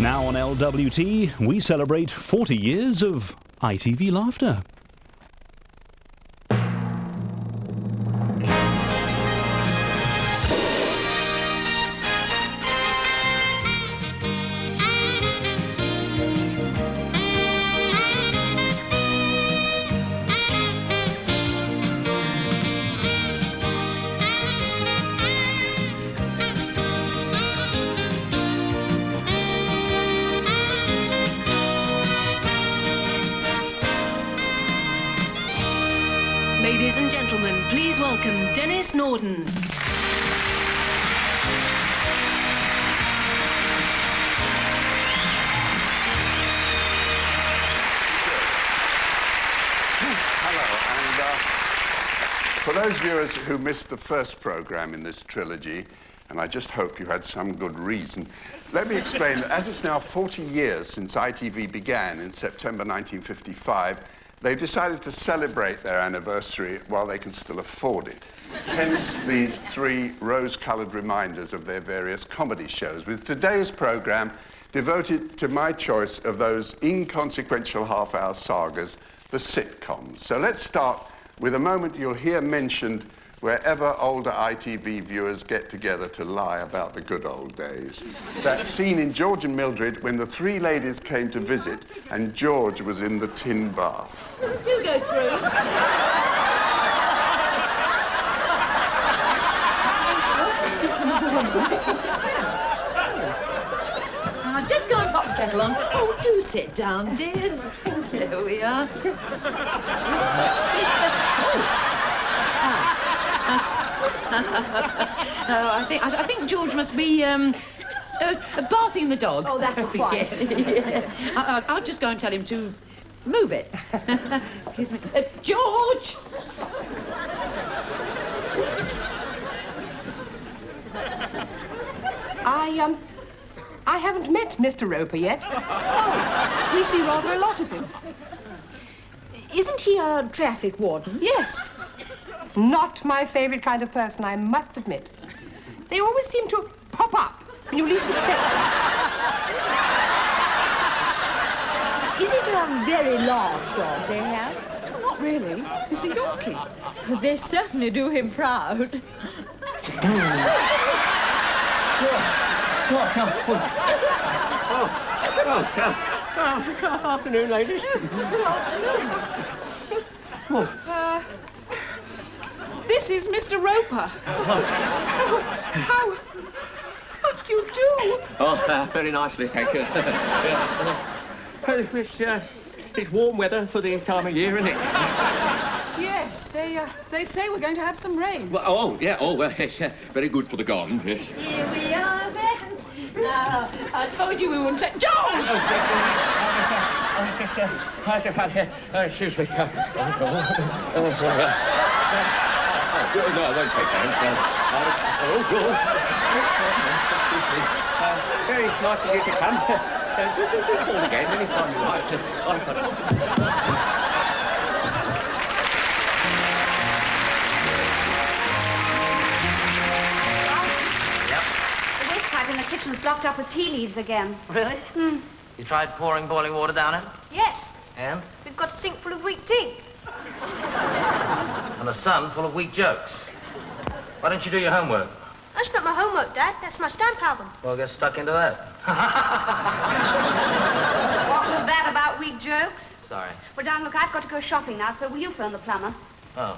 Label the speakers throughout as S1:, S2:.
S1: Now on LWT, we celebrate 40 years of ITV laughter.
S2: Ladies and gentlemen, please welcome Denis Norden.
S3: Hello, and for those viewers who missed the first programme in this trilogy, and I just hope you had some good reason, let me explain that as it's now 40 years since ITV began in September 1955, they've decided to celebrate their anniversary while they can still afford it. Hence these three rose-coloured reminders of their various comedy shows, with today's programme devoted to my choice of those inconsequential half-hour sagas, the sitcoms. So let's start with a moment you'll hear mentioned wherever older ITV viewers get together to lie about the good old days. That scene in George and Mildred when the three ladies came to visit and George was in the tin bath.
S4: Do go through. Just go and pop the kettle on. Oh, do sit down, dears. There we are. I think George must be bathing the dog.
S5: Oh, that's quite.
S4: Yeah. I'll just go and tell him to move it. Excuse me. George!
S5: I haven't met Mr. Roper yet. Oh, we see rather a lot of him.
S6: Isn't he a traffic warden?
S5: Yes. Not my favourite kind of person, I must admit. They always seem to pop up when you least expect them.
S6: Is it a very large dog they have?
S4: Not really. It's a Yorkie.
S6: They certainly do him proud.
S7: Afternoon, ladies.
S4: This is Mr. Roper. How do you do?
S7: Oh, very nicely, thank you. It's warm weather for the time of year, isn't it?
S4: Yes, they say we're going to have some rain.
S7: Well, yes, very good for the garden, yes.
S6: Here we are then. Now, I told you we wouldn't take... George!
S7: Excuse me. No, I won't take that. Very nice of you to come. Just call again anytime you like.
S8: The waste pipe in the kitchen's blocked up with tea leaves again.
S9: Really? You tried pouring boiling water down it?
S8: Yes.
S9: And?
S8: We've got a sink full of weak tea.
S9: And a son full of weak jokes. Why don't you do your homework?
S8: That's not my homework, Dad. That's my stamp album.
S9: Well, get stuck into that.
S8: What was that about weak jokes?
S9: Sorry.
S8: Well, Dan, look, I've got to go shopping now, so will you phone the plumber?
S9: Oh.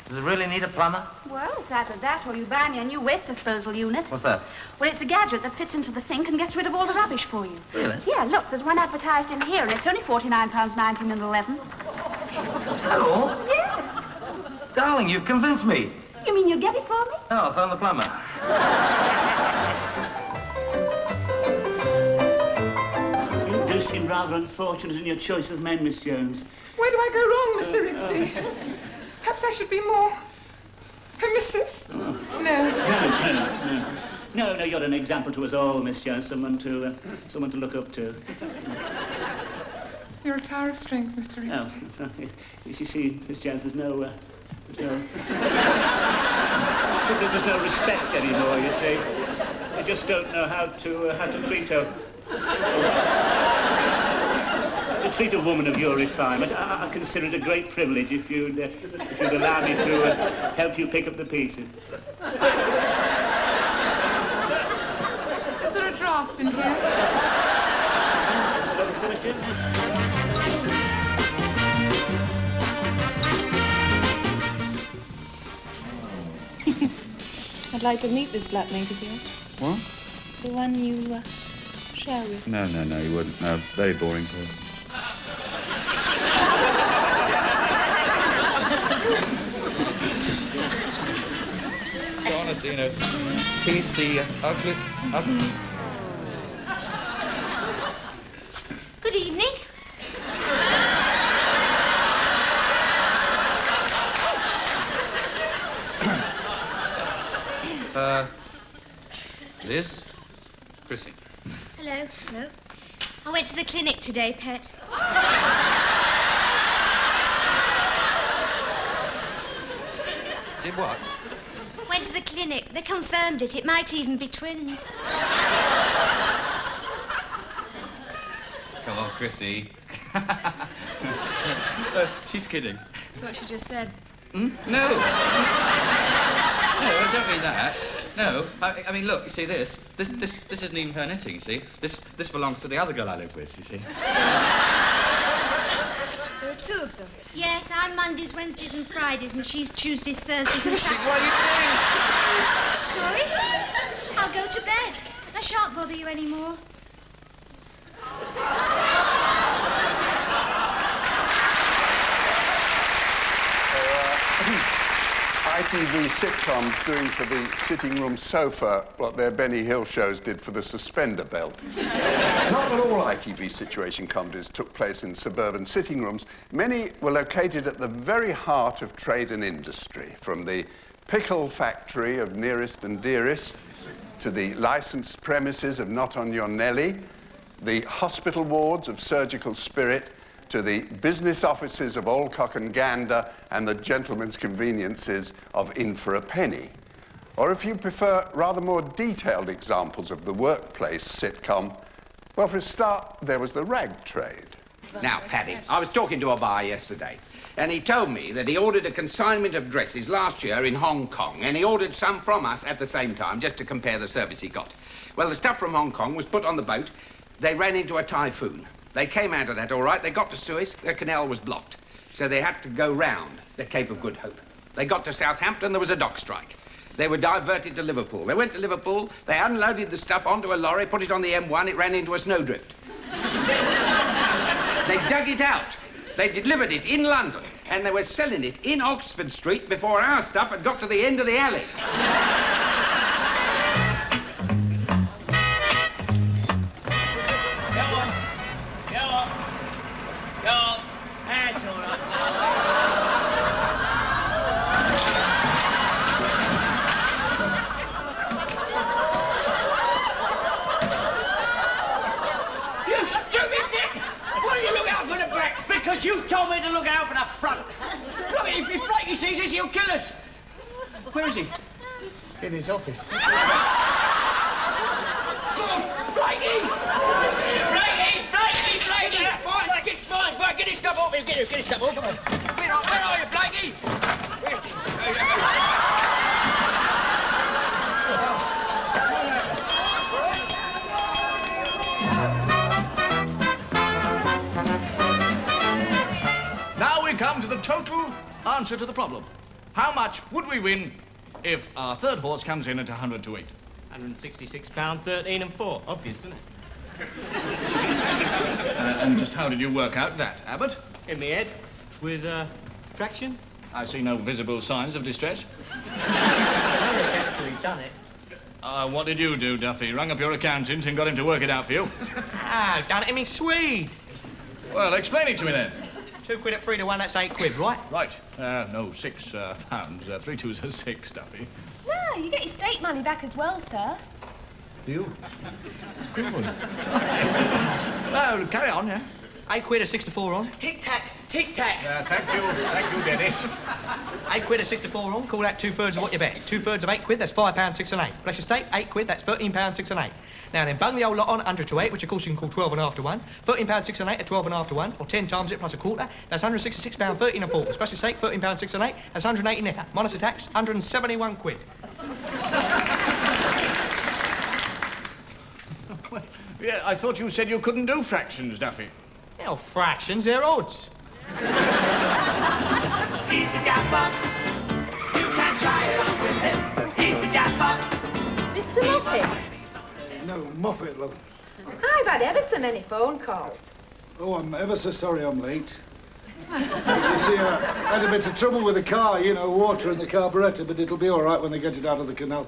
S9: Does it really need a plumber?
S8: Well, it's either that or you buy me a new waste disposal unit.
S9: What's that?
S8: Well, it's a gadget that fits into the sink and gets rid of all the rubbish for you.
S9: Really?
S8: Yeah, look, there's one advertised in here, and it's only £49.19 and 11.
S9: Is that all?
S8: Yeah.
S9: Darling, you've convinced me.
S8: You mean you'll get it for me?
S9: No, I'll phone the plumber.
S10: You do seem rather unfortunate in your choice of men, Miss Jones.
S4: Where do I go wrong, Mr. Rigsby? Perhaps I should be more permissive.
S10: No, you're an example to us all, Miss Jones. Someone to look up to.
S4: You're a tower of strength, Mr. Rigsby.
S10: Oh, sorry. You see, Miss Jones, there's no There's no respect anymore, you see. They just don't know how to treat a To treat a woman of your refinement, I consider it a great privilege if you'd allow me to help you pick up the pieces.
S6: Is there a draft in here?
S11: I'd like to meet this flatmate of yours.
S7: What?
S11: The one you share with.
S7: No, you wouldn't. No, very boring person. Honestly, you know, he's the ugly.
S8: Good evening.
S7: Liz? Chrissy.
S8: Hello. I went to the clinic today, Pet.
S7: Did what?
S8: Went to the clinic. They confirmed it. It might even be twins.
S7: Come on, Chrissy. She's kidding.
S11: That's what she just said.
S7: Hmm? No! No, I don't mean that. No, I mean, look, you see this isn't even her knitting, you see? This belongs to the other girl I live with, you see?
S11: There are two of them.
S8: Yes, I'm Mondays, Wednesdays and Fridays, and she's Tuesdays, Thursdays and
S7: Chrissy,
S8: Saturdays.
S7: what are you doing?
S8: Sorry? I'll go to bed. I shan't bother you anymore.
S3: ITV sitcoms doing for the sitting room sofa what their Benny Hill shows did for the suspender belt. Not that all ITV situation comedies took place in suburban sitting rooms. Many were located at the very heart of trade and industry, from the pickle factory of Nearest and Dearest to the licensed premises of Not On Your Nelly, the hospital wards of Surgical Spirit, to the business offices of Allcock and Gander and the gentlemen's conveniences of In for a Penny. Or if you prefer rather more detailed examples of the workplace sitcom, well, for a start, there was the rag trade.
S12: Now, Paddy, I was talking to a buyer yesterday, and he told me that he ordered a consignment of dresses last year in Hong Kong, and he ordered some from us at the same time, just to compare the service he got. Well, the stuff from Hong Kong was put on the boat. They ran into a typhoon. They came out of that all right. They got to Suez. Their canal was blocked. So they had to go round the Cape of Good Hope. They got to Southampton. There was a dock strike. They were diverted to Liverpool. They went to Liverpool. They unloaded the stuff onto a lorry, put it on the M1. It ran into a snowdrift. They dug it out. They delivered it in London. And they were selling it in Oxford Street before our stuff had got to the end of the alley.
S9: Because you told me to look out for the front. Look, if Blakey sees us, he'll kill us. Where is he?
S10: In his office.
S9: Come on, Blakey! Blakey! Fine, get his stuff off him. Get his stuff off. Come on. Where are you, Blakey?
S13: Now we come to the total answer to the problem. How much would we win if our third horse comes in at 100 to 8?
S14: £166, 13 and 4. Obvious, isn't it?
S13: And just how did you work out that, Abbott?
S14: In my head, with fractions.
S13: I see no visible signs of distress.
S14: I've actually done it.
S13: What did you do, Duffy? Rung up your accountant and got him to work it out for you?
S14: I've done it in me Swede.
S13: Well, explain it to me then.
S14: £2 at 3 to 1, that's £8, right?
S13: Right. No, £6. 3 twos are 6, Duffy.
S11: No, you get your state money back as well, sir.
S13: Do you? Good one. Well, carry on, yeah.
S14: £8 at 6 to 4 on.
S9: Tic-tac, tic-tac.
S13: Thank you, Dennis.
S14: £8 a 64 on, call that 2/3 of what you bet. 2/3 of £8, that's £5, 6 and 8. Plus your stake, £8, that's £13, 6 and 8. Now then, bung the whole lot on 100 to 8, which of course you can call 12 1/2 to 1. £13, 6 and 8 at 12 1/2 to 1, or 10 times it plus a quarter, that's £166, 13 and 4. Plus your stake, £13, 6 and 8, that's 180 necker. Minus the tax, £171.
S13: Yeah, I thought you said you couldn't do fractions, Duffy.
S14: Hell, fractions, they're odds.
S9: He's the gaffer. You can try it on with him. He's the gaffer.
S15: Mr. Moffat?
S16: No, Moffat, love.
S15: I've had ever so many phone calls.
S16: Oh, I'm ever so sorry I'm late. You see, I had a bit of trouble with the car, you know, water in the carburettor, but it'll be all right when they get it out of the canal.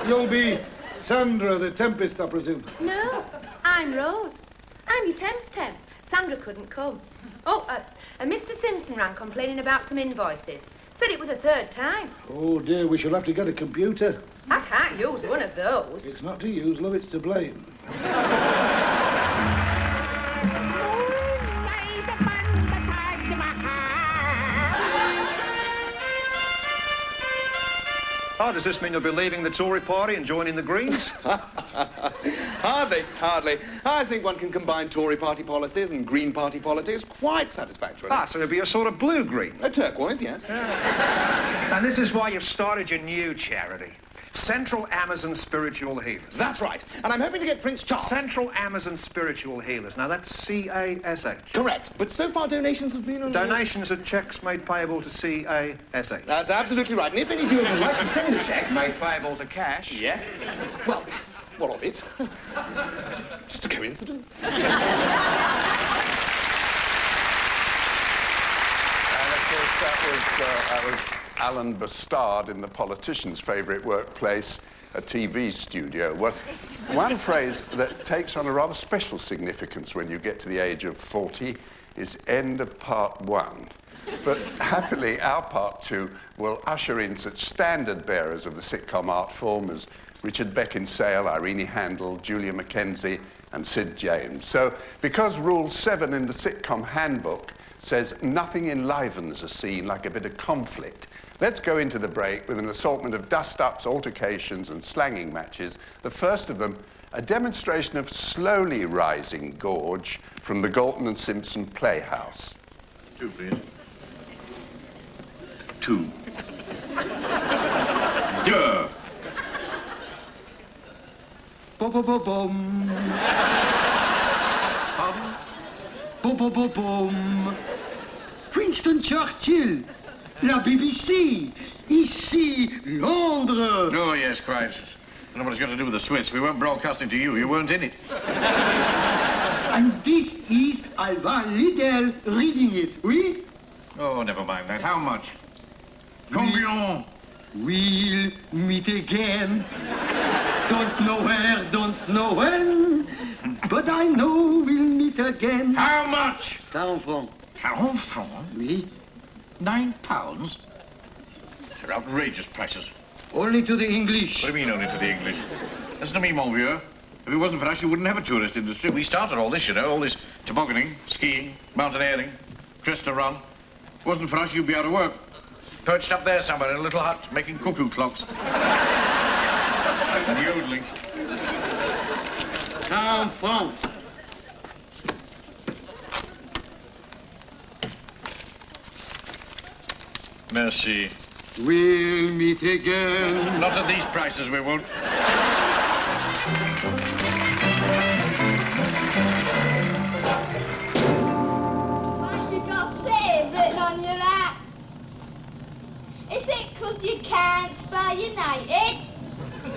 S16: You'll be Sandra, the Tempest, I presume.
S15: No, I'm Rose. I'm your Temp's temp. Sandra couldn't come. Oh, and Mr. Simpson rang complaining about some invoices. Said it was the third time.
S16: Oh, dear, we shall have to get a computer.
S15: I can't use one of those.
S16: It's not to use, love, it's to blame.
S17: Oh, does this mean you'll be leaving the Tory party and joining the Greens?
S18: Hardly. I think one can combine Tory party policies and Green party politics quite satisfactorily.
S17: Ah, so it'll be a sort of blue-green?
S18: A turquoise, yes.
S17: And this is why you've started your new charity. Central Amazon Spiritual Healers.
S18: That's right. And I'm hoping to get Prince Charles.
S17: Central Amazon Spiritual Healers. Now, that's C-A-S-H.
S18: Correct. But so far, donations have been...
S17: Donations are cheques made payable to C-A-S-H.
S18: That's absolutely right. And if any viewers would like to send a cheque...
S17: Made payable to cash.
S18: Yes. Well, what of it? Just a coincidence.
S3: That was Alan Bastard in The Politician's favourite workplace, a TV studio. Well, one phrase that takes on a rather special significance when you get to the age of 40 is end of part 1. But happily, our part 2 will usher in such standard bearers of the sitcom art form as Richard Beckinsale, Irene Handel, Julia Mackenzie and Sid James. So, because Rule 7 in the sitcom handbook says nothing enlivens a scene like a bit of conflict, let's go into the break with an assortment of dust-ups, altercations and slanging matches. The first of them, a demonstration of slowly rising gorge from the Galton and Simpson Playhouse.
S13: 2, please. 2. Duh!
S9: Bo-bo-bo-bom.
S13: Pardon?
S9: Bo-bo-bo-bom. Winston Churchill. La BBC. Ici, Londres.
S13: Oh, yes, quite. I don't know what it's got to do with the Swiss. We weren't broadcasting to you. You weren't in it.
S9: And this is Alva Liddell reading it, oui?
S13: Oh, never mind that. How much? Combien?
S9: We'll meet again. Don't know where, don't know when, but I know we'll meet again.
S13: How much?
S9: 40 francs.
S13: 40 francs?
S9: Oui.
S13: £9? They're outrageous prices.
S9: Only to the English.
S13: What do you mean, only to the English? Listen to me, mon vieux. If it wasn't for us, you wouldn't have a tourist industry. We started all this, you know, all this tobogganing, skiing, mountaineering, crest to run. If it wasn't for us, you'd be out of work. Perched up there somewhere in a little hut, making cuckoo clocks. And yodeling.
S9: 40 francs.
S13: Merci.
S9: We'll meet again.
S13: Not at these prices, we won't.
S19: Why've you got save written on your hat? Is it 'cause you can't spell United?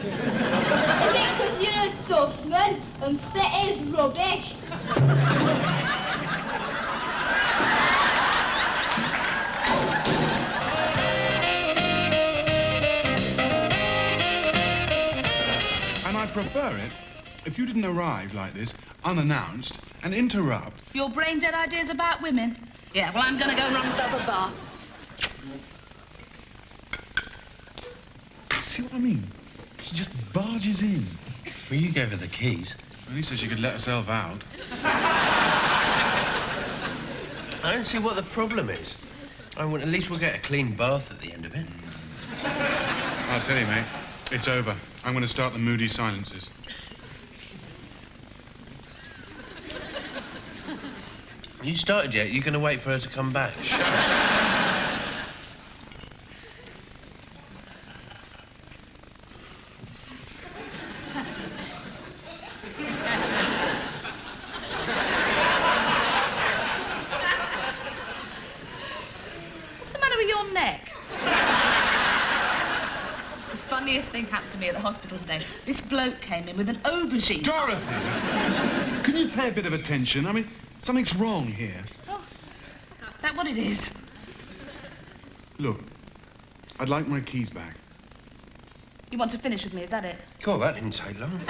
S19: Is it 'cause you're a dustman and city's rubbish?
S20: And I'd prefer it if you didn't arrive like this, unannounced, and interrupt.
S6: Your brain-dead ideas about women? Yeah, well, I'm gonna go and run myself a bath.
S20: See what I mean? She just barges in.
S14: Well, you gave her the keys.
S20: Only so she could let herself out.
S14: I don't see what the problem is.
S21: Oh, well, at least we'll get a clean bath at the end of it.
S20: I'll tell you, mate, it's over. I'm going to start the moody silences.
S21: You started yet? You're going to wait for her to come back?
S20: Shut up.
S6: What's the matter with your neck? The funniest thing happened to me at the hospital today. This bloke came in with an aubergine.
S20: Dorothy! Can you pay a bit of attention? I mean, something's wrong here.
S6: Oh, is that what it is?
S20: Look, I'd like my keys back.
S6: You want to finish with me, is that it?
S21: God, that didn't take long.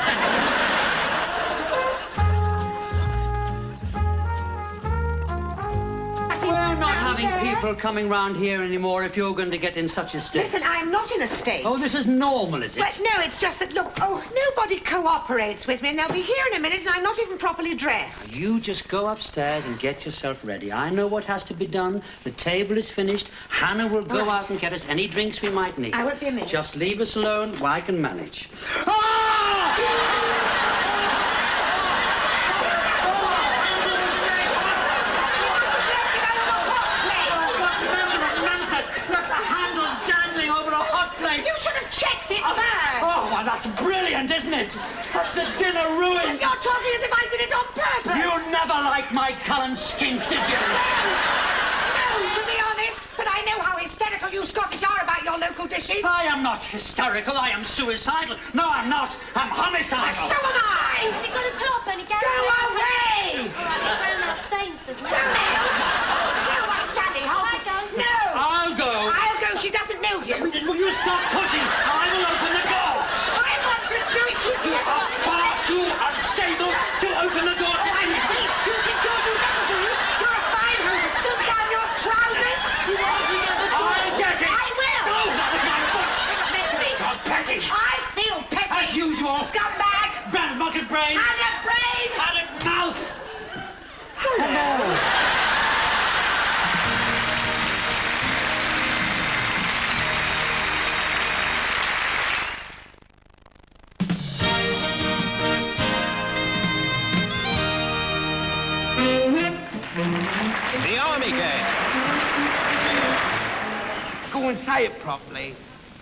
S22: We're not having people coming round here anymore if you're going to get in such a state.
S5: Listen, I'm not in a state.
S22: Oh, this is normal, is it?
S5: But no, it's just that, look, nobody cooperates with me, and they'll be here in a minute, and I'm not even properly dressed.
S22: You just go upstairs and get yourself ready. I know what has to be done. The table is finished. Hannah will go out and get us any drinks we might need.
S5: I won't be a minute.
S22: Just leave us alone. I can manage.
S5: You should have checked it first.
S22: Oh, well, that's brilliant, isn't it? That's the dinner ruined.
S5: You're talking as if I did it on purpose.
S22: You never liked my Cullen skink, did you?
S5: No, to be honest, but I know how hysterical you Scottish are about your local dishes.
S22: I am not hysterical. I am suicidal. No, I'm not. I'm homicidal.
S5: So am I.
S11: Have you got a cloth, any Gary?
S5: Go away!
S11: All right, you're wearing that stains, doesn't it?
S5: You know what, Sally? No!
S22: I'll go.
S5: I'll go. She doesn't know you.
S22: Will you stop pushing? I will open the door.
S5: I want to do it. She's
S22: You are far too unstable to open the door.
S5: Oh, I see. You think you'll do that, do you? You're a fine who's silk down your trousers. You want to get the door?
S22: I'll get it.
S5: I will.
S22: No, that was my fault.
S5: You're not meant to be.
S22: God, petty.
S5: I feel petty.
S22: As usual.
S5: Scumbag.
S22: Brand muddled brain.
S5: And a brain.
S22: And a mouth.
S5: Hello.
S12: The Army Gang.
S9: Go and say it properly.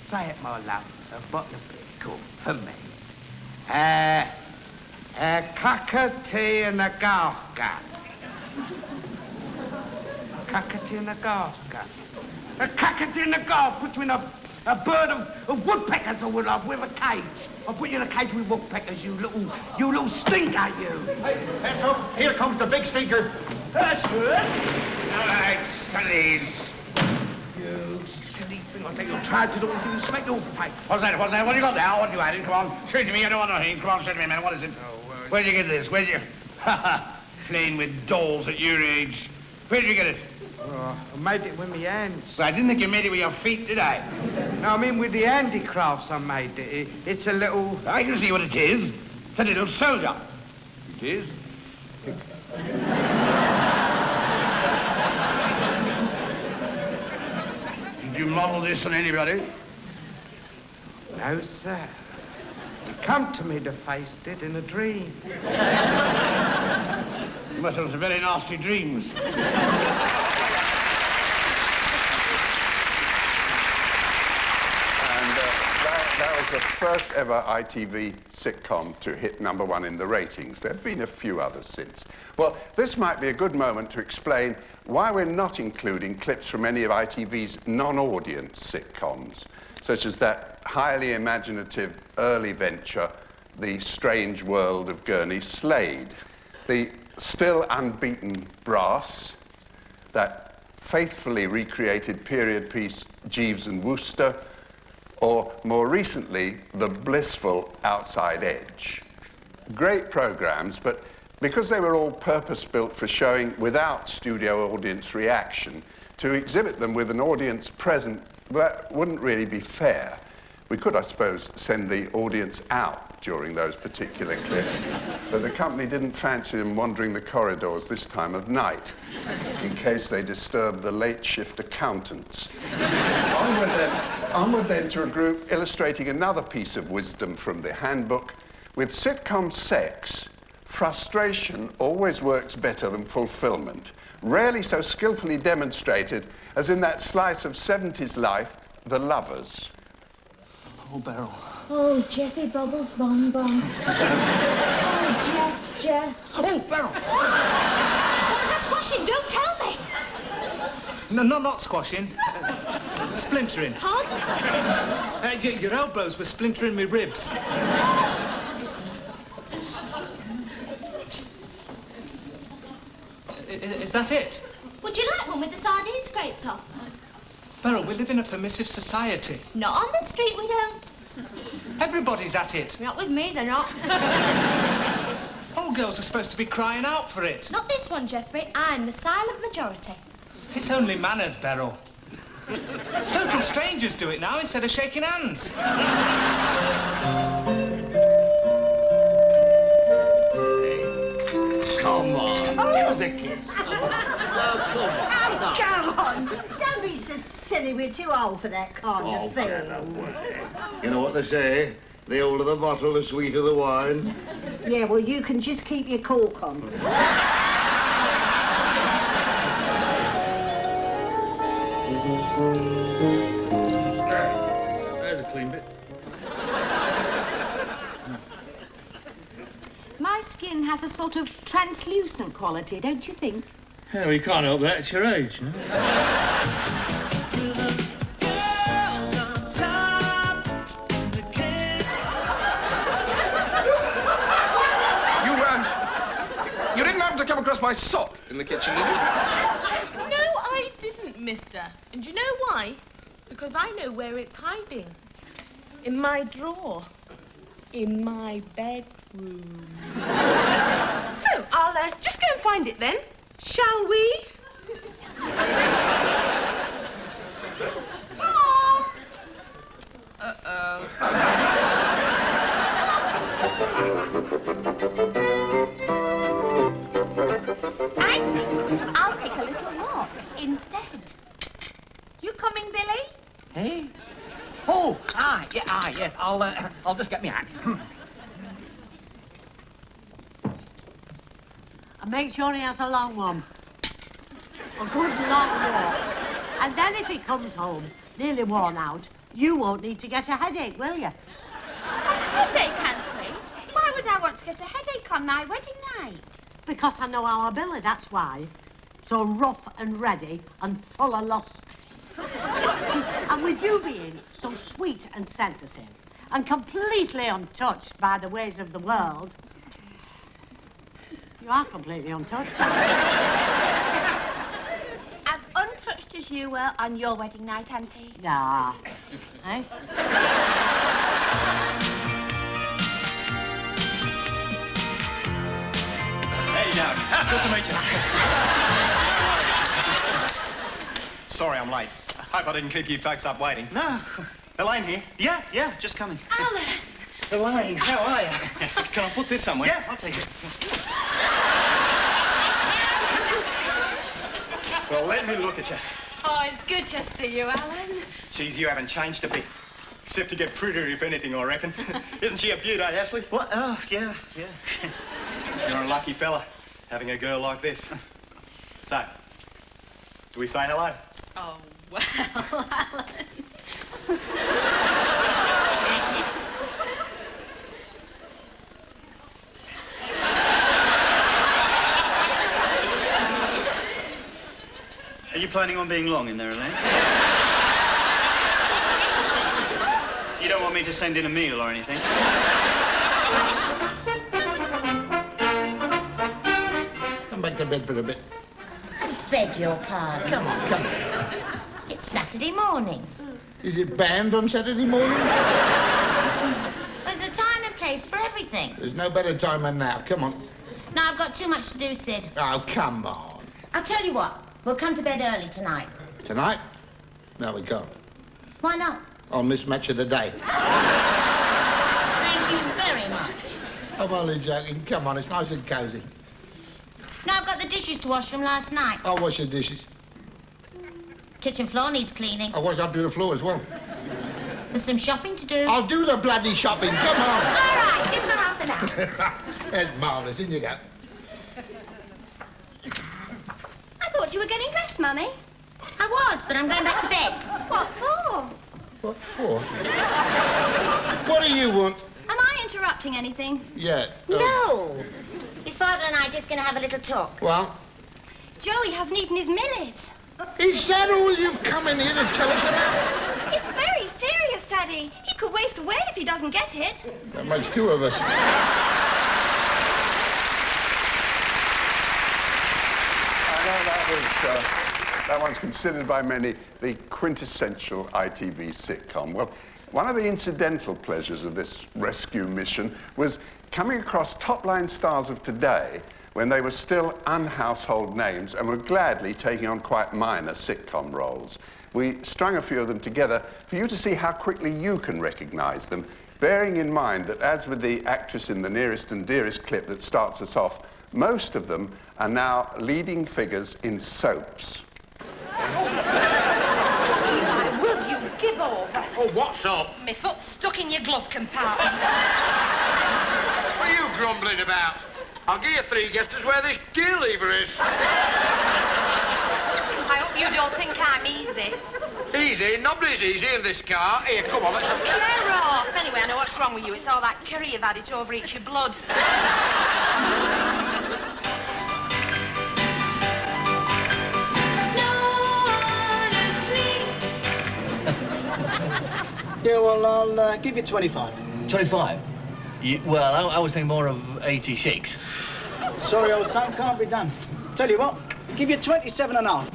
S9: Say it, my love. A bottle of beer, cool, for me. A cup of tea and a golf gun. Cup of tea and a golf gun. A cup of tea and a golf between a bird of woodpeckers with a cage. I'll put you in a cage with woodpeckers, you little stinker, you.
S17: Hey, hands up. Here comes the big stinker. That's good.
S9: All right, steady. You silly thing. I'll take your charge of all things. Make your pipe.
S10: What's that? What have you got now? What are you adding? Come on. Say it to me. I don't want nothing. Come on, say it to me, man. What is it? Where'd you get this? Where'd you... Playing with dolls at your age. Where'd you get it?
S9: Oh, I made it with my hands.
S10: I didn't think you made it with your feet, did I?
S9: No, I mean with the handicrafts I made it. It's a little...
S10: I can see what it is. It's a little soldier. It is. Did you model this on anybody?
S9: No, sir. It come to me, the face did, in a dream.
S10: You must have some very nasty dreams.
S3: That was the first ever ITV sitcom to hit #1 in the ratings. There have been a few others since. Well, this might be a good moment to explain why we're not including clips from any of ITV's non-audience sitcoms, such as that highly imaginative early venture, The Strange World of Gurney Slade, the still unbeaten Brass, that faithfully recreated period piece Jeeves and Wooster, or more recently, the blissful Outside Edge. Great programs, but because they were all purpose-built for showing without studio audience reaction, to exhibit them with an audience present, that wouldn't really be fair. We could, I suppose, send the audience out during those particular clips, but the company didn't fancy them wandering the corridors this time of night, in case they disturbed the late shift accountants. Onward then to a group illustrating another piece of wisdom from the handbook. With sitcom sex, frustration always works better than fulfillment, rarely so skillfully demonstrated as in that slice of 70s life, The Lovers.
S18: Oh, Beryl.
S19: Oh, Jeffy Bubbles Bon Bon. Oh, Jeff.
S18: Oh, Beryl.
S19: What was that squashing? Don't tell me.
S14: No, not squashing. Splintering.
S19: Pardon?
S14: Your elbows were splintering my ribs. Is that it?
S19: Would you like one with the sardines scraped off?
S14: Beryl, we live in a permissive society.
S19: Not on the street, we don't.
S14: Everybody's at it.
S19: Not with me, they're not.
S14: All girls are supposed to be crying out for it.
S19: Not this one, Geoffrey. I'm the silent majority.
S14: It's only manners, Beryl. Total strangers do it now instead of shaking hands.
S10: Come on, give us a kiss.
S1: Oh, come on. Don't be so silly. We're too old for that kind of thing.
S10: You know what they say? The older the bottle, the sweeter the wine.
S1: Yeah, well, you can just keep your cork on.
S7: There's a clean bit.
S4: My skin has a sort of translucent quality, don't you think?
S13: Yeah, we can't help that. It's your age, you know.
S18: You didn't happen to come across my sock in the kitchen, did you?
S6: No, I didn't, mister. And you know why? Because I know where it's hiding. In my drawer. In my bedroom. So, I'll just go and find it then. Shall we? Tom!
S8: I think I'll take a little walk instead. You coming, Billy?
S2: Hey? Oh, yes. I'll just get me hat.
S1: And make sure he has a long one. A good long walk. And then if he comes home nearly worn out, you won't need to get a headache, will you?
S8: Headache, Auntie? Why would I want to get a headache on my wedding night?
S1: Because I know our Billy, that's why. So rough and ready and full of lust. And with you being so sweet and sensitive and completely untouched by the ways of the world, you are completely untouched.
S8: As untouched as you were on your wedding night, Auntie.
S1: Nah. Eh?
S23: Hey, now. Good to meet you. Sorry I'm late. Hope I didn't keep you folks up waiting.
S2: No.
S23: Elaine here.
S2: Yeah, just coming.
S8: Alan!
S23: Elaine, how are you? Can I put this somewhere?
S2: Yeah, I'll take it.
S23: Well, let me look at you.
S6: Oh, it's good to see you, Alan.
S23: Geez, you haven't changed a bit. Except to get prettier, if anything, I reckon. Isn't she a beaut, eh, Ashley?
S2: What? Oh, yeah.
S23: You're a lucky fella, having a girl like this. So, do we say hello?
S6: Oh, well, Alan.
S2: Are you planning on being long in there, Elaine? You don't want me to send in a meal or anything?
S10: Come back to bed for a bit.
S11: I beg your pardon.
S10: Come on.
S11: It's Saturday morning.
S10: Is it banned on Saturday morning?
S11: There's a time and place for everything.
S10: There's no better time than now. Come on.
S11: No, I've got too much to do, Sid.
S10: Oh, come on.
S11: I'll tell you what. We'll come to bed early tonight.
S10: Tonight? No, we can't.
S11: Why not?
S15: on this match of the day.
S11: Thank you very much.
S15: I'm only joking. Come on, it's nice and cosy.
S11: Now I've got the dishes to wash from last night.
S15: I'll wash the dishes.
S11: Kitchen floor needs cleaning.
S15: I'll wash up to the floor as well.
S11: There's some shopping to do.
S15: I'll do the bloody shopping. Come on.
S11: All right, just for half an hour.
S15: That's marvellous. In you go.
S8: I thought you were getting dressed, Mummy.
S11: I was, but I'm going back to bed.
S8: What for?
S15: What for? What do you want?
S8: Am I interrupting anything?
S15: Yeah.
S11: No. Your father and I are just going to have a little talk.
S15: Well?
S8: Joey hasn't eaten his millet.
S15: Is that all you've come in here to tell us about?
S8: It's very serious, Daddy. He could waste away if he doesn't get it.
S15: That makes two of us.
S3: That one's considered by many the quintessential ITV sitcom. Well, one of the incidental pleasures of this rescue mission was coming across top-line stars of today when they were still unhousehold names and were gladly taking on quite minor sitcom roles. We strung a few of them together for you to see how quickly you can recognise them, bearing in mind that, as with the actress in the Nearest and Dearest clip that starts us off, most of them are now leading figures in soaps.
S16: Eli, will you give over?
S10: Oh, what's up?
S16: My foot's stuck in your glove compartment.
S10: What are you grumbling about? I'll give you 3 guesses where this gear lever is.
S16: I hope you don't think I'm easy.
S10: Easy? Nobody's easy in this car. Here, come on, let's...
S16: Clear off. Anyway, I know what's wrong with you. It's all that curry you've had. It overeats your blood.
S20: Yeah, well, I'll give you 25.
S24: 25? Well, I was thinking more of 86.
S20: Sorry, old son, can't be done. Tell you what, give you 27 and a half.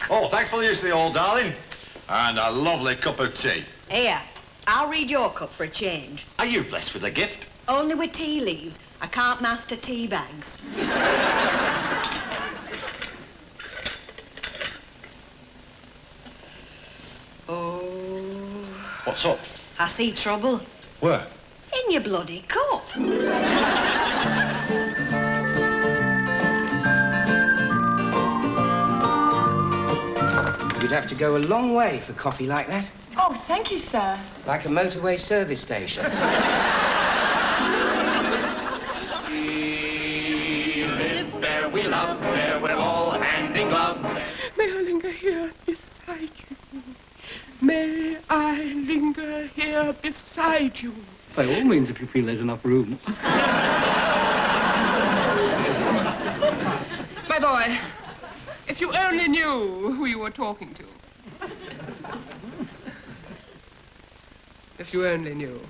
S23: Oh, thanks for the use of the hall, darling. And a lovely cup of tea.
S16: Here, I'll read your cup for a change.
S23: Are you blessed with a gift?
S16: Only with tea leaves. I can't master tea bags. Oh.
S23: What's up?
S16: I see trouble.
S23: Where?
S16: In your bloody cup.
S25: You'd have to go a long way for coffee like that.
S6: Oh, thank you, sir.
S25: Like a motorway service station.
S10: We live where we love, where we're all hand in glove.
S5: May I linger here beside you? May I linger here beside you?
S24: By all means, if you feel there's enough room.
S5: My boy, if you only knew who you were talking to. If you only knew.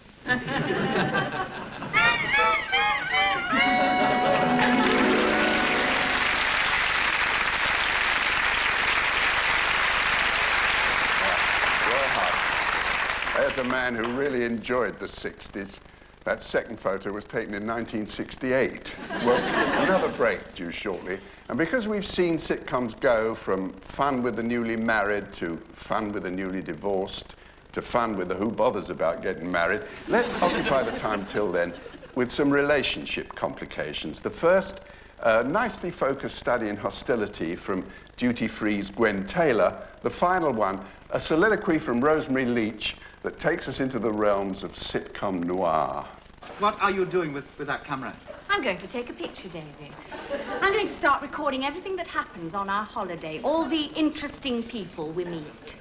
S3: There's a man who really enjoyed the 60s. That second photo was taken in 1968. Well, another break due shortly. And because we've seen sitcoms go from fun with the newly married to fun with the newly divorced to fun with the who bothers about getting married, let's occupy the time till then with some relationship complications. The first, nicely focused study in hostility from Duty Free's Gwen Taylor. The final one, a soliloquy from Rosemary Leach that takes us into the realms of sitcom noir.
S26: What are you doing with that camera?
S27: I'm going to take a picture, David. I'm going to start recording everything that happens on our holiday, all the interesting people we meet.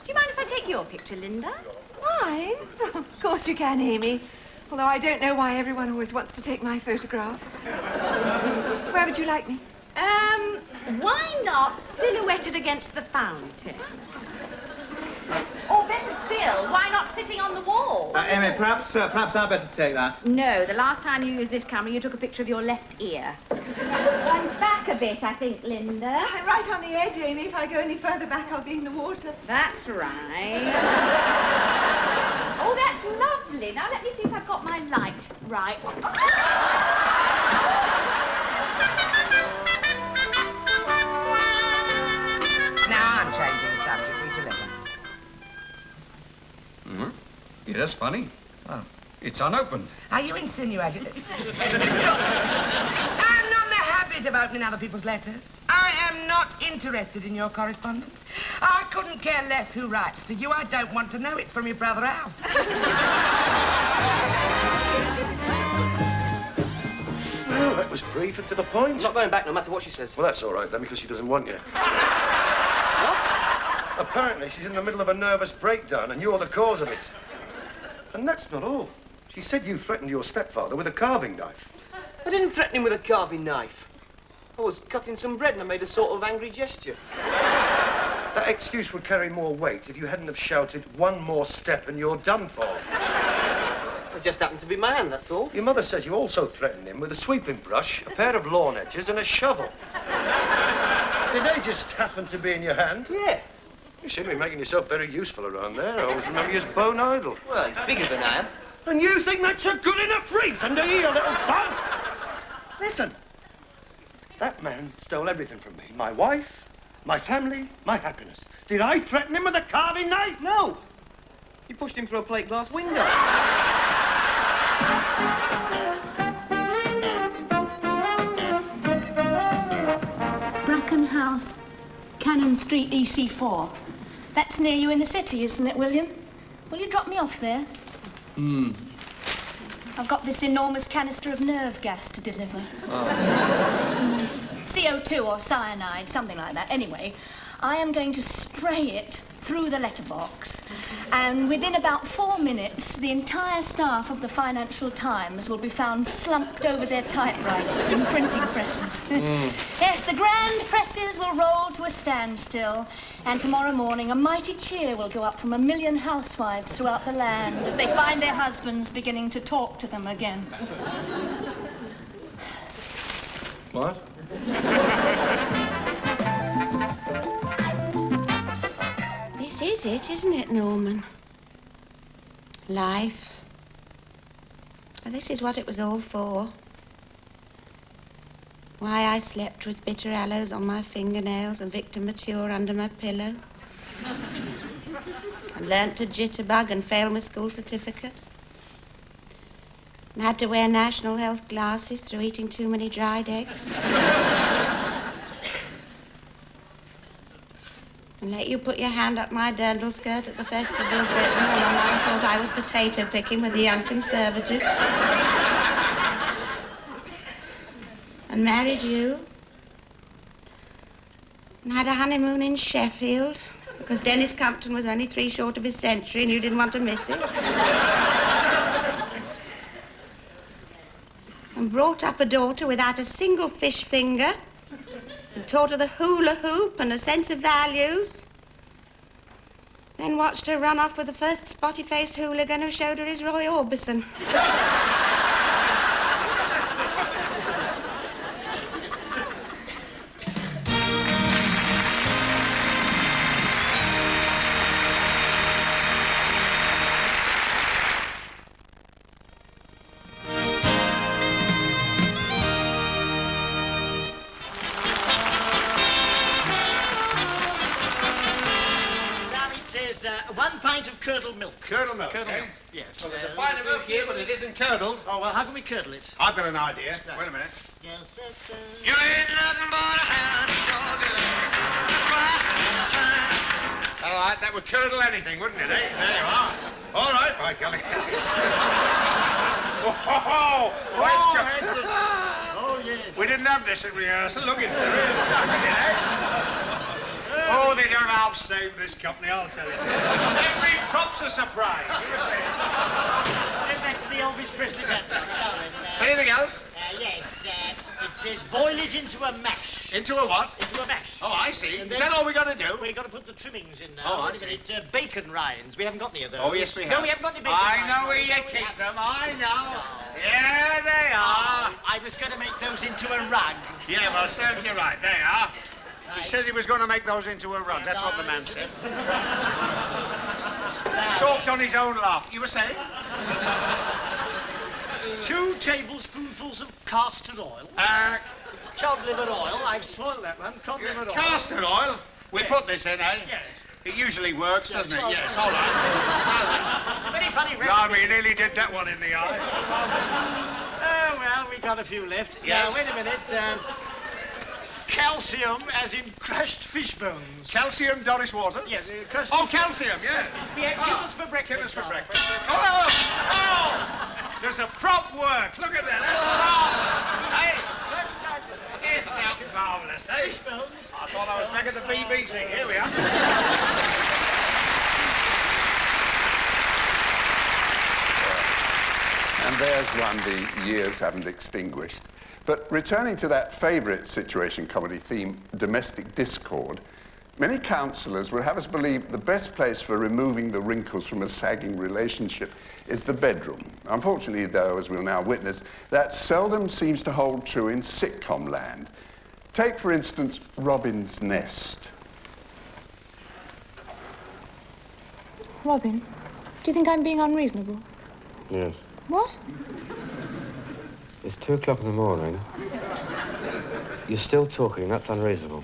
S27: Do you mind if I take your picture, Linda?
S28: Mine? Of course you can, Amy. Although I don't know why everyone always wants to take my photograph. Where would you like me?
S27: Why not silhouetted against the fountain? Or better still, why not sitting on the wall?
S26: Amy, perhaps I'd better take that.
S27: No, the last time you used this camera, you took a picture of your left ear. One back a bit, I think, Linda.
S28: I'm right on the edge, Amy. If I go any further back, I'll be in the water.
S27: That's right. Oh, that's Lovely. Now let me see if I've got my light right.
S7: Now I'm changing the subject. We deliver.
S9: Mm-hmm. Yeah, that's funny. Oh, it's unopened.
S7: Are you insinuating that... I'm not in the habit of opening other people's letters. I am not interested in your correspondence. I couldn't care less who writes to you. I don't want to know. It's from your brother Al.
S12: Well, that was brief and to the point.
S14: I'm not going back no matter what she says.
S12: Well, that's all right then, because she doesn't want you. What? Apparently, she's in the middle of a nervous breakdown, and you're the cause of it. And that's not all. She said you threatened your stepfather with a carving knife.
S14: I didn't threaten him with a carving knife. I was cutting some bread and I made a sort of angry gesture.
S12: That excuse would carry more weight if you hadn't have shouted, "One more step and you're done for."
S14: It just happened to be my hand, that's all.
S12: Your mother says you also threatened him with a sweeping brush, a pair of lawn edges and a shovel. Did they just happen to be in your hand?
S14: Yeah.
S12: You seem to be making yourself very useful around there. I always remember you as bone idle.
S14: Well, he's bigger than I am.
S12: And you think that's a good enough reason to hear, little thug? Listen. That man stole everything from me. My wife, my family, my happiness. Did I threaten him with a carving knife?
S14: No. You pushed him through a plate glass window.
S17: Bracken House, Cannon Street, EC4. That's near you in the city, isn't it, William? Will you drop me off there? I've got this enormous canister of nerve gas to deliver. CO2 or cyanide, something like that. Anyway, I am going to spray it through the letterbox, and within about 4 minutes, the entire staff of the Financial Times will be found slumped over their typewriters and printing presses. Yes, the grand presses will roll to a standstill, and tomorrow morning a mighty cheer will go up from 1 million housewives throughout the land as they find their husbands beginning to talk to them again.
S12: What?
S11: This is it, isn't it, Norman? Life. And this is what it was all for. Why I slept with bitter aloes on my fingernails and Victor Mature under my pillow. And learnt to jitterbug and fail my school certificate. And had to wear national health glasses through eating too many dried eggs. And let you put your hand up my dirndl skirt at the Festival of Britain when my mum thought I was potato picking with the young Conservatives. And married you. And had a honeymoon in Sheffield because Denis Compton was only 3 short of his century and you didn't want to miss it. And brought up a daughter without a single fish finger. And taught her the hula hoop and a sense of values. Then watched her run off with the first spotty-faced hooligan who showed her his Roy Orbison.
S19: One pint of curdled milk.
S10: Curdled milk,
S19: Curdled
S10: eh?
S19: milk, yes.
S10: Well, there's a pint of milk here, but it isn't curdled.
S19: Oh, well, how can we curdle it?
S10: I've got an idea.
S19: Right.
S10: Wait a minute.
S19: Yes,
S10: You ain't nothing but a hound dog. All right, that would curdle anything, wouldn't it, eh? There you are. All right, by golly. Oh,
S19: Oh, yes.
S10: We didn't have this at rehearsal. Look, it's the real stuff, isn't it, eh? Oh, they don't half-save this company, I'll tell you. Every prop's a surprise. You were saying.
S19: Send that to the Elvis Presley factory.
S10: Anything else?
S19: Yes, it says boil it into a mash.
S10: Into a what?
S19: Into a mash.
S10: Oh, I see.
S19: And
S10: Is
S19: then
S10: that all we got to do?
S19: We've got to put the trimmings in now.
S10: Oh, I
S19: Wait a
S10: see.
S19: minute, bacon rinds. We haven't got any of those.
S10: Oh, yes, we have.
S19: No, we haven't got any bacon
S10: I
S19: rinds.
S10: know where you keep them. I know. Yeah, they are.
S19: I was going to make those into a rug.
S10: Yeah, well, serves you right. They are. He says he was going to make those into a rug. That's what the man said.
S19: talks on his own laugh. You were saying? 2 tablespoonfuls of castor oil. Cod liver oil. I've spoiled that one. Cod liver oil.
S10: Castor oil? We put this in, eh?
S19: Yes.
S10: It usually works, doesn't it?
S19: well
S10: Yes,
S19: done.
S10: all right.
S19: Very funny recipe.
S10: Blimey, you nearly did that one in the eye.
S19: Oh, well, we got a few left.
S10: Yes.
S19: Now, wait a minute. Calcium, as in crushed fish bones.
S10: Calcium, Doris Waters?
S19: Yes, crushed
S10: Oh,
S19: fish
S10: calcium, yeah.
S19: Yeah, give us for breakfast.
S10: Give us for breakfast. Oh! There's a prop work. Look at that. That's prop. Hey,
S19: First time.
S10: isn't that marvellous, eh?
S19: Fish bones.
S10: I thought I was back at the BBC. Here we are.
S3: And there's one the years haven't extinguished. But returning to that favourite situation comedy theme, domestic discord, many counsellors would have us believe the best place for removing the wrinkles from a sagging relationship is the bedroom. Unfortunately, though, as we'll now witness, that seldom seems to hold true in sitcom land. Take, for instance, Robin's Nest.
S1: Robin, do you think I'm being unreasonable?
S2: Yes.
S1: What?
S2: It's 2 o'clock in the morning. You're still talking. That's unreasonable.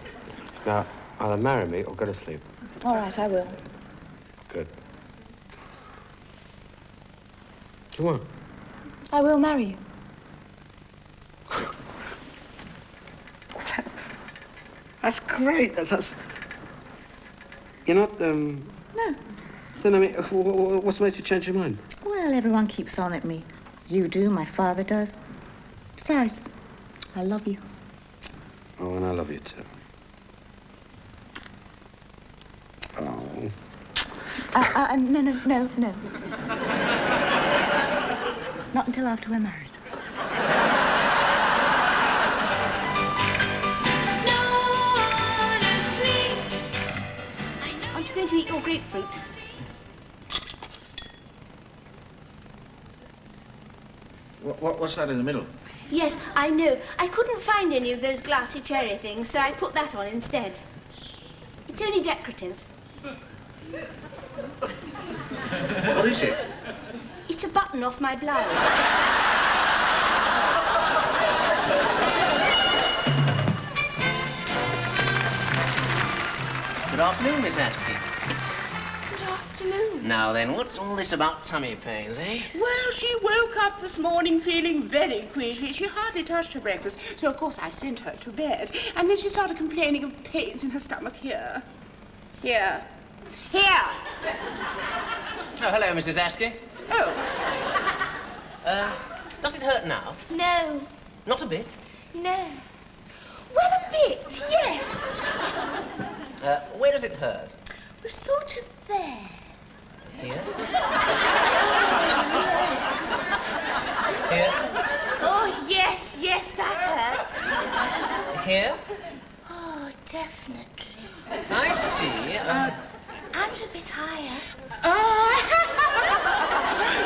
S2: Now, either marry me or go to sleep.
S1: All right, I will.
S2: Good. Come on.
S1: I will marry you.
S2: That's great. That's... You're not,
S1: No.
S2: Then, I mean, what's made you change your mind?
S1: Well, everyone keeps on at me. You do, my father does. Besides, I love you.
S2: Oh, and I love you too. Oh.
S1: No. Not until after we're married.
S11: Aren't you going to eat your grapefruit?
S15: What's that in the middle?
S11: Yes, I know. I couldn't find any of those glassy cherry things, so I put that on instead. It's only decorative.
S15: What is it?
S11: It's a button off my blouse.
S4: Good afternoon, Miss Atsky.
S11: Good afternoon.
S4: Now then, what's all this about tummy pains, eh?
S8: Well, she woke up this morning feeling very queasy. She hardly touched her breakfast, so of course I sent her to bed. And then she started complaining of pains in her stomach here. Here.
S4: Oh, hello, Mrs. Askey.
S8: Oh.
S4: Does it hurt now?
S11: No.
S4: Not a bit?
S11: No. Well, a bit, yes.
S4: Where does it hurt?
S11: We're sort of there.
S4: Here? Here?
S11: Oh, yes, that hurts.
S4: Here?
S11: Oh, definitely.
S4: I see.
S11: And a bit higher.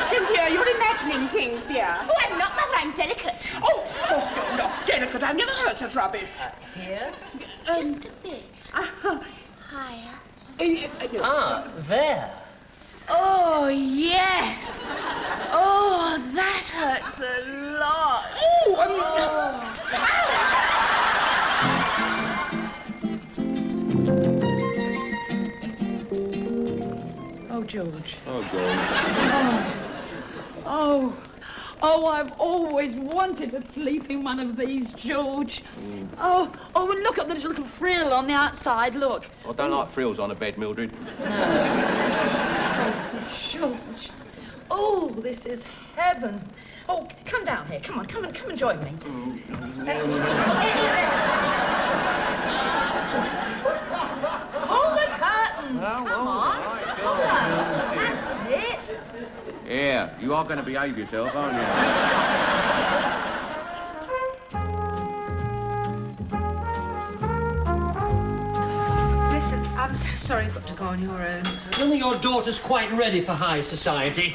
S8: Cynthia, you're imagining things, dear.
S11: Oh, I'm not, Mother. I'm delicate.
S8: Oh, of course you're not delicate. I've never heard such rubbish.
S4: Here?
S11: Just a bit. Higher.
S4: There.
S11: Oh, yes. Oh, that hurts a lot.
S1: Oh, George.
S15: Oh, God.
S1: Oh, I've always wanted to sleep in one of these, George. Oh, and look at this little frill on the outside, look.
S23: I don't like frills on a bed, Mildred.
S1: George. Oh, this is heaven. Oh, come down here. Come and join me. Hold the curtains. Come on. That's it.
S23: Yeah, you are going to behave yourself, aren't you?
S28: Listen, I'm so sorry you've got to go on your own.
S13: I don't think your daughter's quite ready for high society.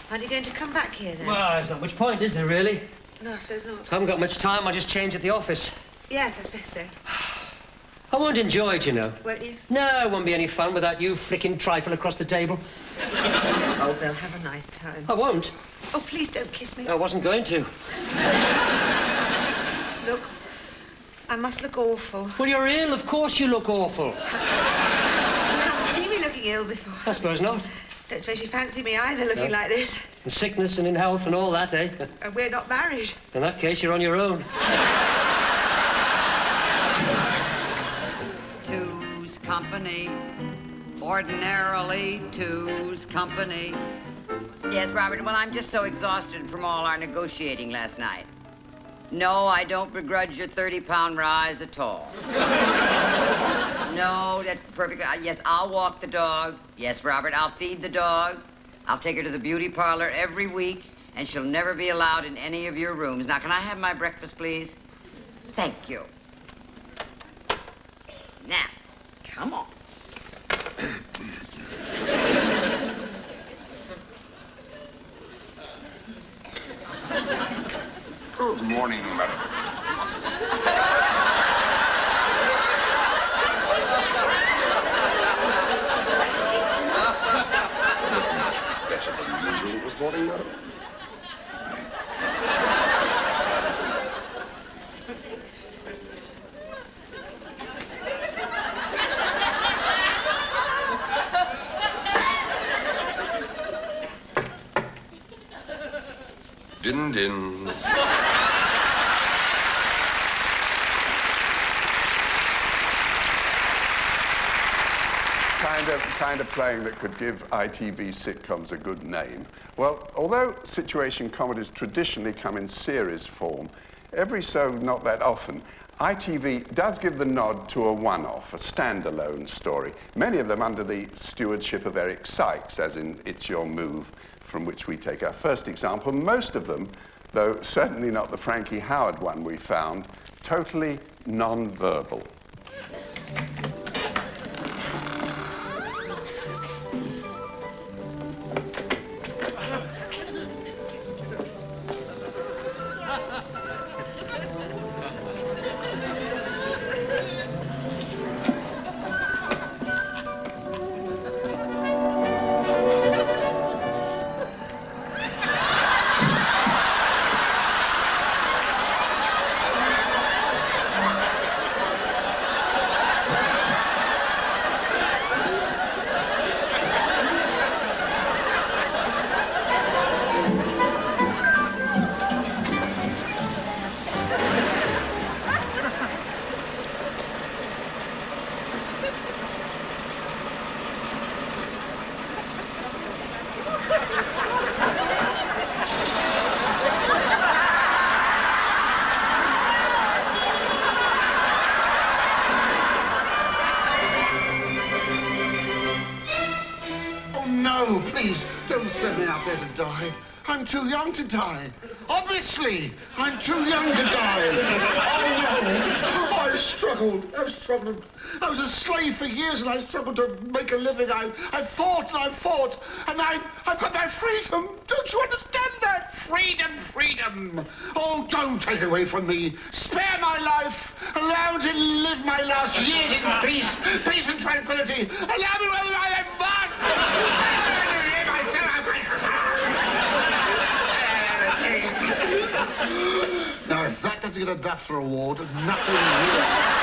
S28: Aren't you going to come back here, then?
S13: Well, there's not much point, is there, really?
S28: No, I suppose not.
S13: I haven't got much time. I just change at the office.
S28: Yes, I suppose so.
S13: I won't enjoy it, you know.
S28: Won't you?
S13: No, it won't be any fun without you frickin' trifle across the table.
S28: Oh, they'll have a nice time.
S13: I won't.
S28: Oh, please don't kiss me.
S13: I wasn't going to.
S28: Look, I must look awful.
S13: Well, you're ill. Of course you look awful.
S28: You haven't seen me looking ill before.
S13: I suppose not.
S28: Don't suppose you fancy me either, looking like this.
S13: In sickness and in health and all that, eh?
S28: And we're not married.
S13: In that case, you're on your own.
S6: Two's company. Ordinarily, two's company.
S16: Yes, Robert, well, I'm just so exhausted from all our negotiating last night. No, I don't begrudge your 30-pound rise at all. No, that's perfect. Yes, I'll walk the dog. Yes, Robert, I'll feed the dog. I'll take her to the beauty parlor every week, and she'll never be allowed in any of your rooms. Now, can I have my breakfast, please? Thank you. Now, come on.
S3: Good morning, madam. Better than usual this morning, madam. Din-dins. Kind of playing that could give ITV sitcoms a good name. Well, although situation comedies traditionally come in series form, every so not that often, ITV does give the nod to a one-off, a standalone story, many of them under the stewardship of Eric Sykes, as in It's Your Move, from which we take our first example. Most of them, though certainly not the Frankie Howard one we found, totally non-verbal.
S19: No, please, don't send me out there to die. I'm too young to die. Obviously, I'm too young to die. Oh, no. Oh, I've struggled. I was a slave for years, and I struggled to make a living. I fought, and I've got my freedom. Don't you understand that? Freedom. Oh, don't take it away from me. Spare my life. Allow me to live my last years in peace and tranquility. Allow me to live my Now, if that doesn't get a BAFTA award, nothing will.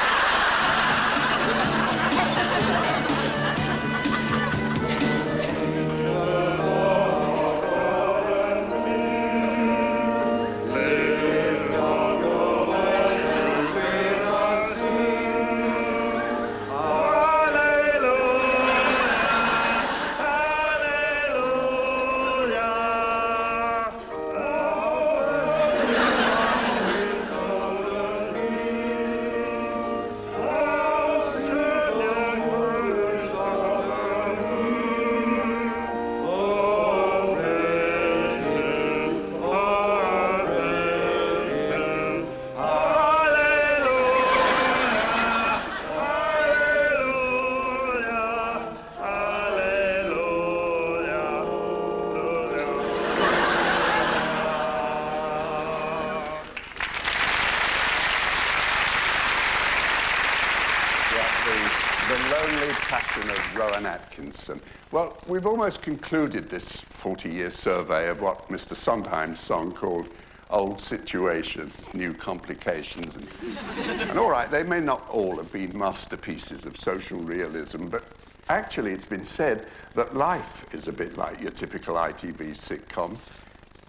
S3: passion of Rowan Atkinson. Well, we've almost concluded this 40-year survey of what Mr. Sondheim's song called Old Situations, New Complications. And all right, they may not all have been masterpieces of social realism, but actually it's been said that life is a bit like your typical ITV sitcom.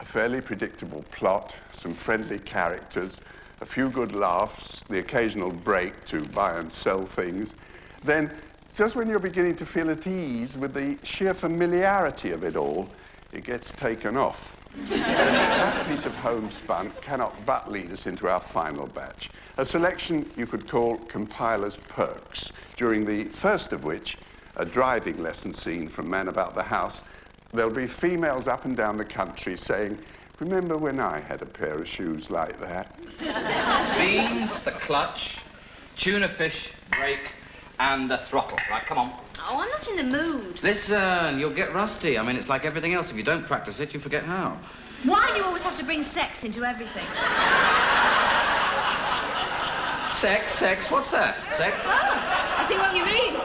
S3: A fairly predictable plot, some friendly characters, a few good laughs, the occasional break to buy and sell things. Then, just when you're beginning to feel at ease with the sheer familiarity of it all, it gets taken off. That piece of homespun cannot but lead us into our final batch, a selection you could call Compiler's Perks, during the first of which, a driving lesson scene from Man About the House, there'll be females up and down the country saying, "Remember when I had a pair of shoes like that?"
S9: Beans, the clutch, tuna fish, brake, and the throttle. Right, come on.
S27: Oh, I'm not in the mood.
S9: Listen, you'll get rusty. I mean, it's like everything else. If you don't practice it, you forget how.
S27: Why do you always have to bring sex into everything?
S9: Sex? What's that? Sex?
S27: Oh, I see what you mean.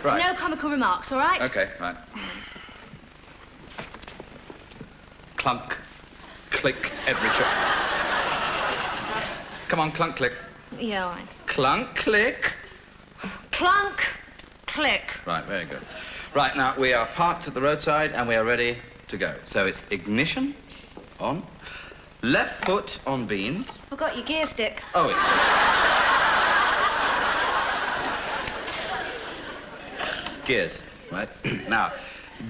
S27: Right. No comical remarks, all right?
S9: Okay, right. Clunk, click, every trick. Come on, clunk, click.
S27: Yeah, all right.
S9: Clunk, click.
S27: Clunk, click.
S9: Right, very good. Right, now, we are parked at the roadside and we are ready to go. So it's ignition, on. Left foot on beans.
S27: Forgot your gear stick.
S9: Oh, it's... Gears, right? Now,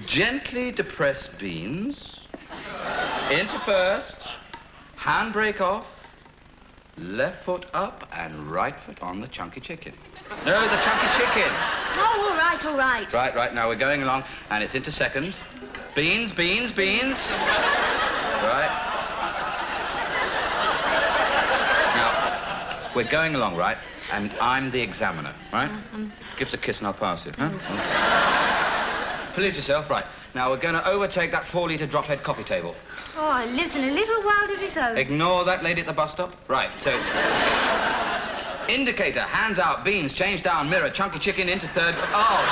S9: gently depress beans. Into first. Handbrake off. Left foot up and right foot on the chunky chicken. No, the chunky chicken.
S27: Oh, all right, all right.
S9: Right, now we're going along, and it's into second. Beans. Right. Now, we're going along, right? And I'm the examiner, right? Give us a kiss and I'll pass it, huh? Please yourself, right. Now, we're going to overtake that 4-litre drop-head coffee table.
S27: Oh, he lives in a little world of his own.
S9: Ignore that lady at the bus stop. Right, so it's... Indicator, hands out, beans, change down, mirror, chunky chicken into third... Oh,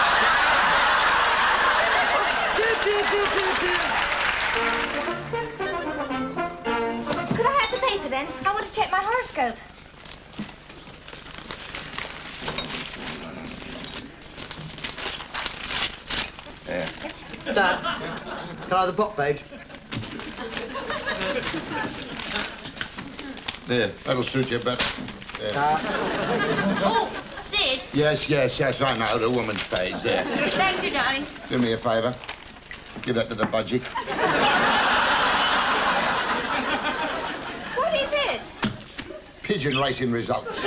S27: Could I have the paper, then? I want to check my horoscope.
S23: There. Dad, can I have the bot page?
S19: There, that'll suit you better. There.
S8: Oh, Sid.
S19: Yes, I know, the woman's page there.
S8: Thank you, darling.
S19: Do me a favour. Give that to the budgie.
S27: What is it?
S19: Pigeon racing results.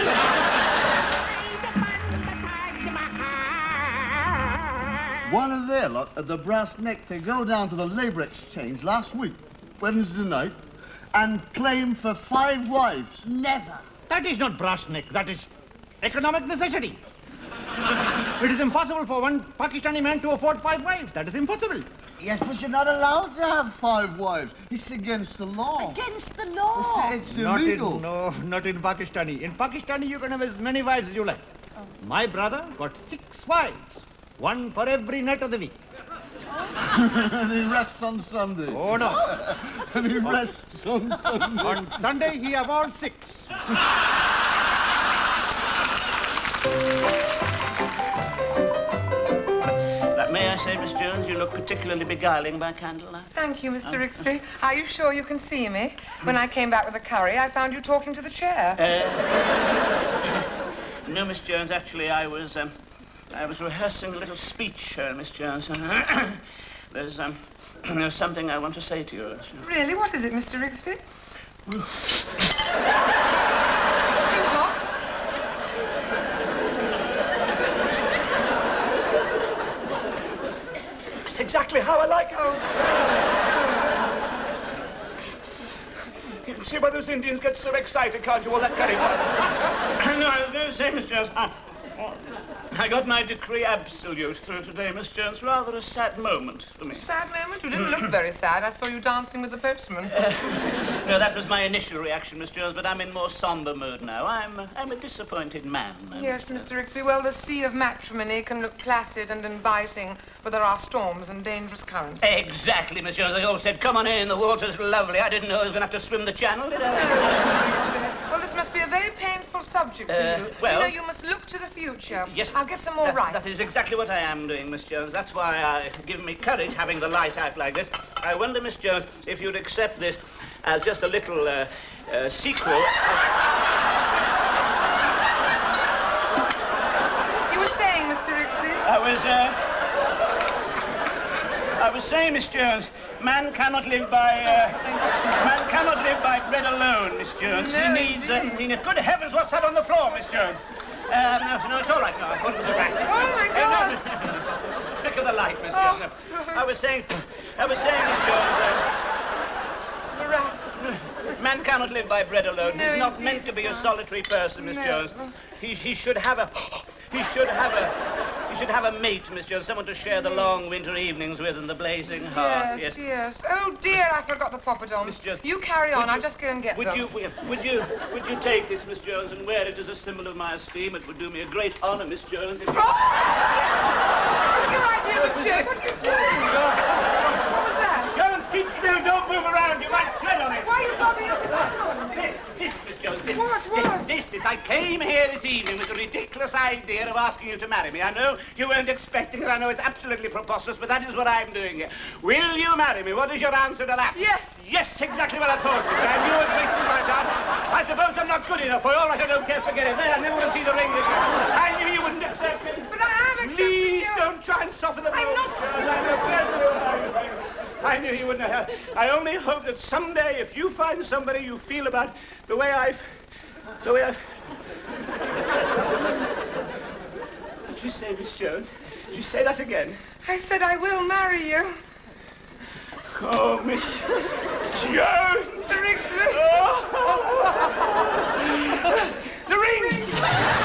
S5: One of their lot had the brass neck to go down to the Labour Exchange last week, Wednesday night, and claim for 5 wives.
S28: Never.
S10: That is not brass neck, that is economic necessity. It is impossible for one Pakistani man to afford 5 wives. That is impossible.
S5: Yes, but you're not allowed to have 5 wives. It's against the law.
S28: Against the law.
S5: It's illegal.
S10: Not in Pakistani. In Pakistani, you can have as many wives as you like. My brother got 6 wives. 1 for every night of the week.
S5: And he rests on Sunday.
S10: Oh, no.
S5: And he rests on Sunday.
S10: On Sunday, he avowed 6.
S12: May I say, Miss Jones, you look particularly beguiling by candlelight.
S18: Thank you, Mr. Rixby. Are you sure you can see me? When I came back with the curry, I found you talking to the chair.
S12: No, Miss Jones, actually, I was rehearsing a little speech, Miss Jones. There's something I want to say to you.
S18: Really? What is it, Mr. Rixby? Too hot?
S12: That's exactly how I like it.
S18: Oh.
S12: You can see why those Indians get so excited, can't you, all that curry powder? No, I was going to say, Miss Jones,
S7: I got my decree absolute through today, Miss Jones. Rather a sad moment for me.
S18: Sad moment? You didn't look very sad. I saw you dancing with the postman.
S7: No, that was my initial reaction, Miss Jones, but I'm in more somber mood now. I'm a disappointed man.
S18: Yes, Mr. Rixby. Well, the sea of matrimony can look placid and inviting, but there are storms and dangerous currents.
S7: Exactly, Miss Jones. They all said, come on in, the water's lovely. I didn't know I was going to have to swim the channel, did I?
S18: Well, this must be a very painful subject for you.
S7: Well...
S18: You know, you must look to the future.
S7: Yes.
S18: I'll get some more rice.
S7: That is exactly what I am doing, Miss Jones. That's why given me courage having the light out like this. I wonder, Miss Jones, if you'd accept this as just a little sequel.
S18: You were saying, Mr. Rixby?
S7: I was saying, Miss Jones, man cannot live by bread alone, Miss Jones.
S18: No,
S7: he needs good heavens, what's that on the floor, Miss Jones? No, it's all right now. I thought it was a rat.
S18: Oh, my God.
S7: No, trick of the light, Miss Jones. No. I was saying, Miss Jones,
S18: the rat.
S7: Man cannot live by bread alone.
S18: No,
S7: He's not
S18: indeed
S7: meant to be a
S18: not.
S7: solitary person, Miss
S18: No.
S7: Jones. He should have a mate, Miss Jones, someone to share the long winter evenings with and the blazing hearth.
S18: Yes. Oh, dear, I forgot the poppadoms.
S7: Miss Jones,
S18: you carry on. I'll just go and get them.
S7: Would you take this, Miss Jones, and wear it as a symbol of my esteem? It would do me a great honor, Miss Jones. If you...
S18: What's your idea of a joke? What are you doing? What was that?
S7: Jones, keep still. Don't move around. You might tread on it.
S18: Why are you bobbing up and down?
S7: This, Miss Jones, this.
S18: What?
S7: This. I came here this evening with the ridiculous idea of asking you to marry me. I know you weren't expecting it. I know it's absolutely preposterous, but that is what I'm doing here. Will you marry me? What is your answer to that?
S18: Yes.
S7: Yes, exactly what I thought, Miss. I knew I was wasting my time. I suppose I'm not good enough for you. All right, I don't care. Forget it. There, I never want to see the ring again. I knew you wouldn't accept me.
S18: But I am accepting
S7: Please
S18: you.
S7: don't try and soften the blow.
S18: I'm not.
S7: I knew you wouldn't have. I only hope that someday, if you find somebody you feel about the way I've... What did you say, Miss Jones? Did you say that again?
S18: I said I will marry you.
S7: Oh, Miss Jones!
S18: Mr. Rixby.
S7: Oh. The ring!